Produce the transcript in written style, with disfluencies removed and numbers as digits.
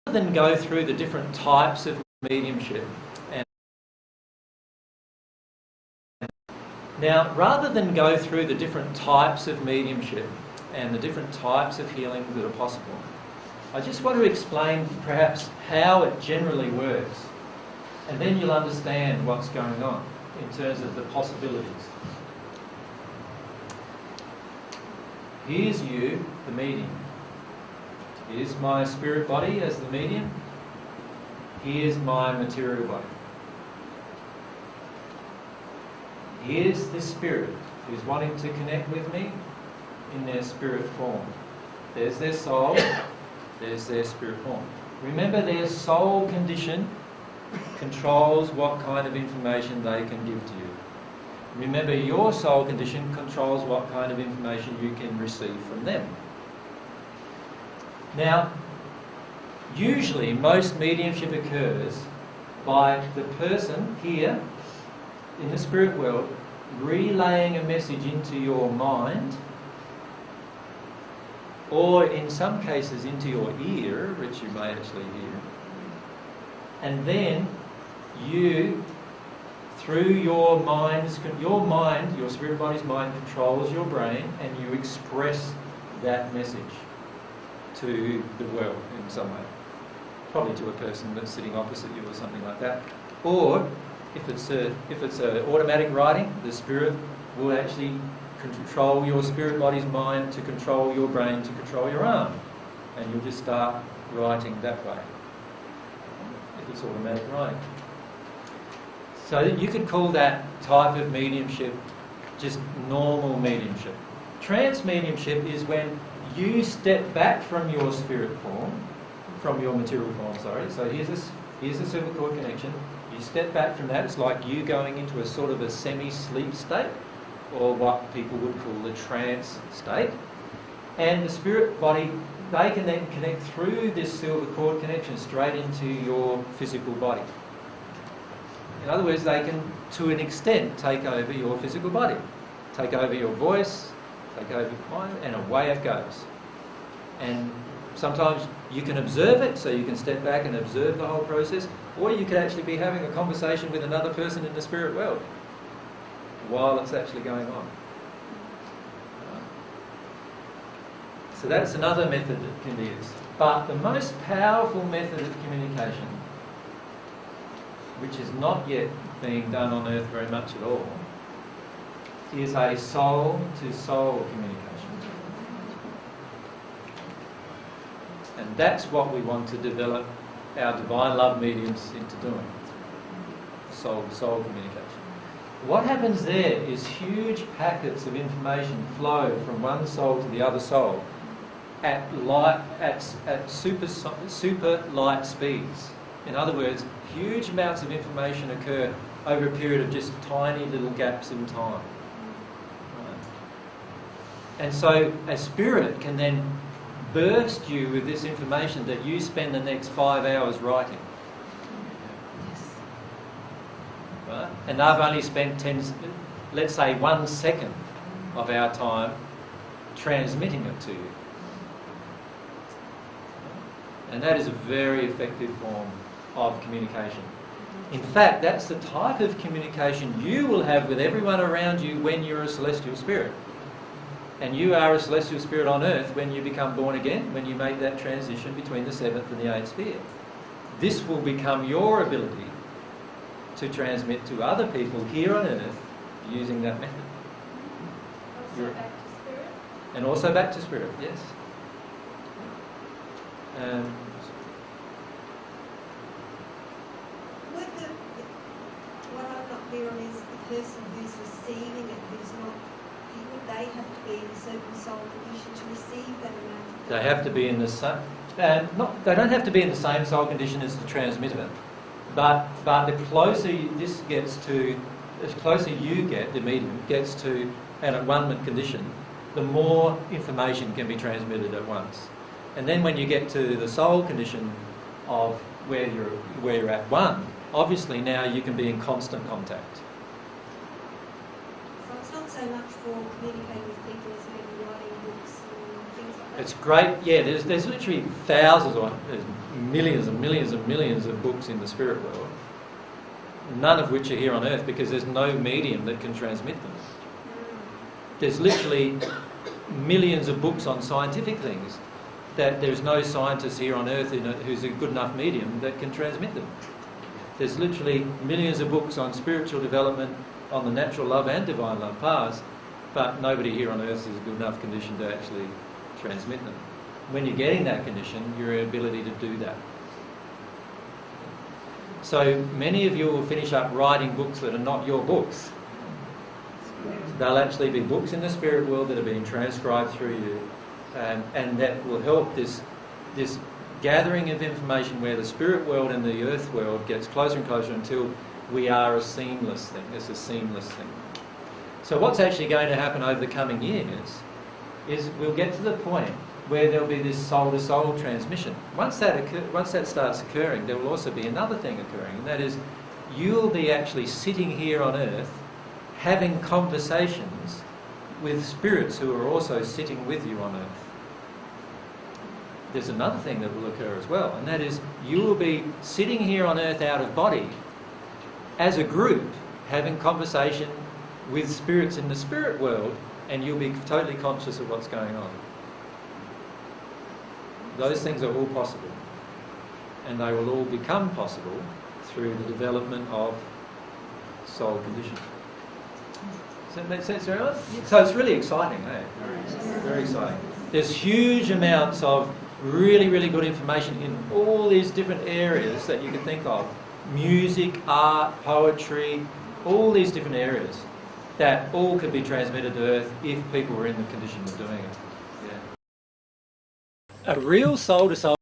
than go through the different types of mediumship, rather than go through the different types of mediumship and the different types of healing that are possible, I just want to explain perhaps how it generally works, and then you'll understand what's going on in terms of the possibilities. Here's you, the medium. Here's my spirit body as the medium. Here's my material body. Here's the spirit who's wanting to connect with me in their spirit form. There's their soul, there's their spirit form. Remember, their soul condition controls what kind of information they can give to you. Remember, your soul condition controls what kind of information you can receive from them. Now, usually most mediumship occurs by the person here in the spirit world relaying a message into your mind, or in some cases into your ear, which you may actually hear, and then you, through your mind, your spirit body's mind controls your brain, and you express that message to the world in some way. Probably to a person that's sitting opposite you or something like that. Or if it's a automatic writing, the spirit will actually control your spirit body's mind to control your brain to control your arm, and you'll just start writing that way. If it's automatic writing. So you could call that type of mediumship just normal mediumship. Trance mediumship is when you step back from your spirit form, from your material form, sorry. So here's a silver cord connection. You step back from that. It's like you going into a sort of a semi-sleep state, or what people would call the trance state. And the spirit body, they can then connect through this silver cord connection straight into your physical body. In other words, they can, to an extent, take over your physical body, take over your voice, take over your mind, and away it goes. And sometimes you can observe it, so you can step back and observe the whole process, or you could actually be having a conversation with another person in the spirit world while it's actually going on. So that's another method that can be used. But the most powerful method of communication, which is not yet being done on Earth very much at all, is a soul-to-soul communication. And that's what we want to develop our divine love mediums into doing. Soul-to-soul communication. What happens there is huge packets of information flow from one soul to the other soul at super light speeds. In other words, huge amounts of information occur over a period of just tiny little gaps in time. Right? And so a spirit can then burst you with this information that you spend the next 5 hours writing. Right? And they've only spent let's say 1 second of our time transmitting it to you. And that is a very effective form of communication. In fact, that's the type of communication you will have with everyone around you when you're a celestial spirit. And you are a celestial spirit on Earth when you become born again, when you make that transition between the 7th and the 8th sphere. This will become your ability to transmit to other people here on Earth using that method. Also back to spirit? And also back to spirit, yes. What I'm not clear on is the person who's receiving it, who's not, would they have to be in a certain soul condition to receive that amount? They have to be in the same. They don't have to be in the same soul condition as the transmitter, but the closer this gets to, as closer you get, the medium gets to an at-one-ment condition, the more information can be transmitted at once. And then when you get to the soul condition of where you're at one, obviously now you can be in constant contact. So it's not so much for communicating with people as maybe writing books and things like It's great. Yeah, there's literally thousands or there's millions and millions and millions of books in the spirit world, none of which are here on earth because there's no medium that can transmit them. There's literally millions of books on scientific things that there's no scientist here on earth who's a good enough medium that can transmit them. There's literally millions of books on spiritual development, on the natural love and divine love paths, but nobody here on earth is in a good enough condition to actually transmit them. When you're getting that condition, your ability to do that. So many of you will finish up writing books that are not your books. They'll actually be books in the spirit world that are being transcribed through you, and that will help this gathering of information where the spirit world and the earth world gets closer and closer until we are a seamless thing. It's a seamless thing. So what's actually going to happen over the coming years is we'll get to the point where there'll be this soul-to-soul transmission. Once that starts occurring, there will also be another thing occurring, and that is you'll be actually sitting here on earth having conversations with spirits who are also sitting with you on earth. There's another thing that will occur as well, and that is you will be sitting here on earth out of body as a group having conversation with spirits in the spirit world, and you'll be totally conscious of what's going on. Those things are all possible, and they will all become possible through the development of soul condition. Does that make sense to everyone? So it's really exciting, eh? Very exciting. There's huge amounts of really, really good information in all these different areas that you can think of. Music, art, poetry, all these different areas that all could be transmitted to Earth if people were in the condition of doing it. Yeah. A real soul-to-soul